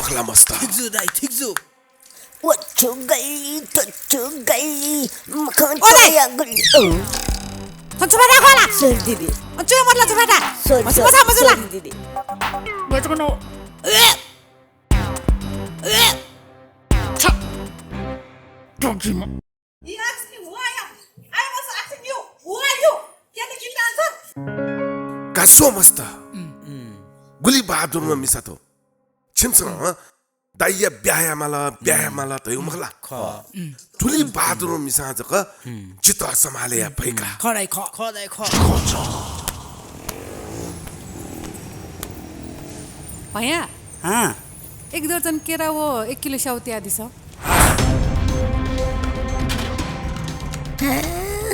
मखला मस्त ठिक छु दाइ ठिक छु वच्छु गई मखन चया गई छुपाटा खोला सर दिदी चुयो मतला छुपाटा मसुला दिदी बचको न Dogima. He asked me who I am. I was asking you, who are you? Can you give me answer? 가소 मस्त गुली बहादुरमा मिसातो छिमसँग दाइया ब्यायामाला तयो मखला ठुली बहादुरमा मिसा जक चित्र सम्हाले या भैका खडाइ खदाइ ख भैया हाँ 1 दर्जन केरा वो 1 किलो स्याउती आदि छ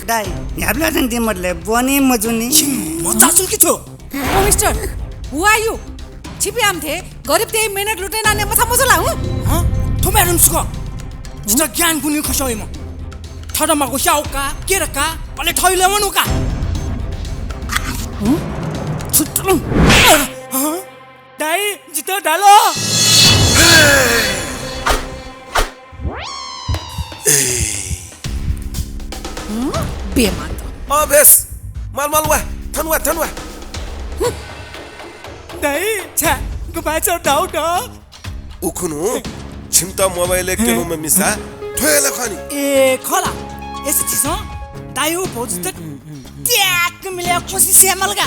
दाइ ह्याब्ला जन तिमीहरुले बने मजुनी म चाचुल के छु ओ मिस्टर हु आर यु छिपी आम थे गरीब त्यही मेहनत लुटे नाने मसा मसला हु ह थोमेरम सुको जिता ज्ञान गुनी खसोइ म थडमा को स्याउका केरका पले थैले मनुका छुट्लु दाइ जिता डालो बेमान अबेस माल वा थनवा दाइ छा गुबाचो डाउट उखुनु छिमता मोबाइल केनुमा मिसा थोयला खनी ए खला यस छिस दाइ उ भोज त ट्याक मिले कोसी सेमलगा